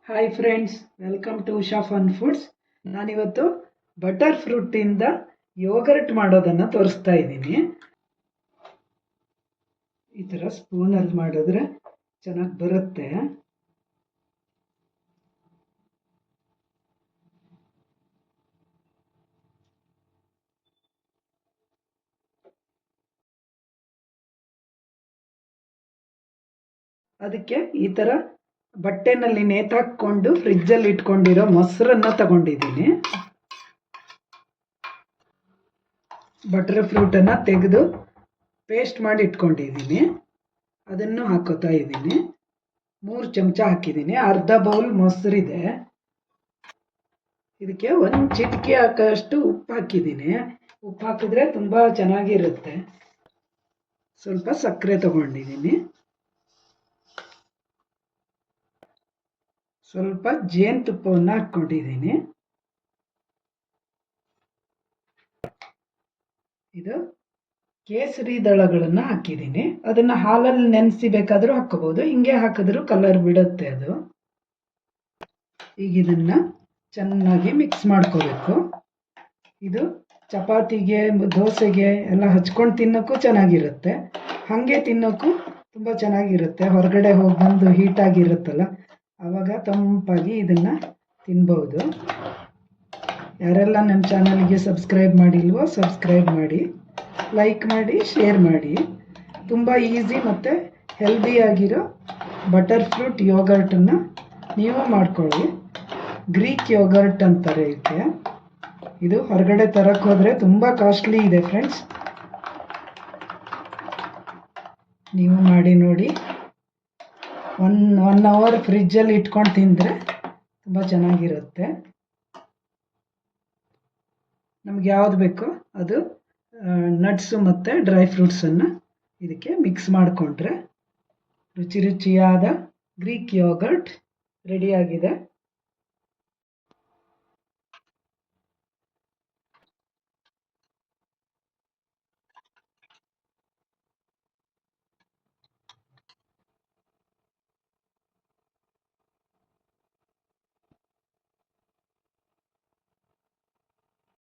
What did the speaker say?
Hi friends, welcome to Usha fun foods. ನಾನಿವತ್ತು butter ಫ್ರೂಟಿಂದ yoghurt ಮಾಡೋದನ್ನು ತೋರಿಸ್ತಾ ಇದ್ದೀನಿ. ಈ ಥರ ಸ್ಪೂನಲ್ಲಿ ಮಾಡಿದ್ರೆ ಚೆನ್ನಾಗಿ ಬರುತ್ತೆ. ಅದಕ್ಕೆ ಈ ಥರ ಬಟ್ಟೆನಲ್ಲಿ ನೇತಾಕ್ಕೊಂಡು ಫ್ರಿಜ್ಜಲ್ಲಿ ಇಟ್ಕೊಂಡಿರೋ ಮೊಸರನ್ನು ತಗೊಂಡಿದ್ದೀನಿ. ಬಟರ್ ಫ್ರೂಟನ್ನು ತೆಗೆದು ಪೇಸ್ಟ್ ಮಾಡಿ ಇಟ್ಕೊಂಡಿದ್ದೀನಿ. ಅದನ್ನು ಹಾಕೋತಾ ಇದ್ದೀನಿ. 3 ಚಮಚ ಹಾಕಿದ್ದೀನಿ. ಅರ್ಧ ಬೌಲ್ ಮೊಸರಿದೆ. ಇದಕ್ಕೆ 1 ಚಿಟಿಕೆ ಹಾಕೋಷ್ಟು ಉಪ್ಪು ಹಾಕಿದ್ದೀನಿ. ಉಪ್ಪು ಹಾಕಿದ್ರೆ ತುಂಬ ಚೆನ್ನಾಗಿರುತ್ತೆ. ಸ್ವಲ್ಪ ಸಕ್ಕರೆ ತಗೊಂಡಿದ್ದೀನಿ. ಸ್ವಲ್ಪ ಜೇನುತುಪ್ಪವನ್ನು ಹಾಕ್ಕೊಂಡಿದ್ದೀನಿ. ಇದು ಕೇಸರಿ ದಳಗಳನ್ನು ಹಾಕಿದ್ದೀನಿ. ಅದನ್ನು ಹಾಲಲ್ಲಿ ನೆನೆಸಿ ಬೇಕಾದರೂ ಹಾಕೋಬಹುದು, ಹಿಂಗೆ ಹಾಕಿದ್ರೂ ಕಲರ್ ಬಿಡುತ್ತೆ ಅದು. ಈಗ ಇದನ್ನು ಚೆನ್ನಾಗಿ ಮಿಕ್ಸ್ ಮಾಡ್ಕೋಬೇಕು. ಇದು ಚಪಾತಿಗೆ, ದೋಸೆಗೆ ಎಲ್ಲ ಹಚ್ಕೊಂಡು ತಿನ್ನೋಕ್ಕೂ ಚೆನ್ನಾಗಿರುತ್ತೆ. ಹಾಗೆ ತಿನ್ನೋಕ್ಕೂ ತುಂಬ ಚೆನ್ನಾಗಿರುತ್ತೆ. ಹೊರಗಡೆ ಹೋಗಿ ಬಂದು ಹೀಟಾಗಿರುತ್ತಲ್ಲ, ಆವಾಗ ತಂಪಾಗಿ ಇದನ್ನು ತಿನ್ಬೋದು. ಯಾರೆಲ್ಲ ನಮ್ಮ ಚಾನಲ್ಗೆ ಸಬ್ಸ್ಕ್ರೈಬ್ ಮಾಡಿಲ್ವೋ ಸಬ್ಸ್ಕ್ರೈಬ್ ಮಾಡಿ, ಲೈಕ್ ಮಾಡಿ, ಶೇರ್ ಮಾಡಿ. ತುಂಬ ಈಸಿ ಮತ್ತು ಹೆಲ್ದಿಯಾಗಿರೋ ಬಟರ್ ಫ್ರೂಟ್ ಯೋಗರ್ಟನ್ನು ನೀವು ಮಾಡ್ಕೊಳ್ಳಿ. ಗ್ರೀಕ್ ಯೋಗರ್ಟ್ ಅಂತಾರೆ ಇದಕ್ಕೆ. ಇದು ಹೊರಗಡೆ ತರಕ್ಕೆ ಹೋದರೆ ತುಂಬ ಕಾಸ್ಟ್ಲಿ ಇದೆ ಫ್ರೆಂಡ್ಸ್. ನೀವು ಮಾಡಿ ನೋಡಿ. 1 ಅವರ್ ಫ್ರಿಜ್ಜಲ್ಲಿ ಇಟ್ಕೊಂಡು ತಿಂದರೆ ತುಂಬ ಚೆನ್ನಾಗಿರುತ್ತೆ. ನಮ್ಗೆ ಯಾವುದು ಬೇಕೋ ಅದು ನಟ್ಸು ಮತ್ತು ಡ್ರೈ ಫ್ರೂಟ್ಸನ್ನು ಇದಕ್ಕೆ ಮಿಕ್ಸ್ ಮಾಡಿಕೊಂಡ್ರೆ ರುಚಿಯಾದ ಗ್ರೀಕ್ ಯೋಗರ್ಟ್ ರೆಡಿಯಾಗಿದೆ.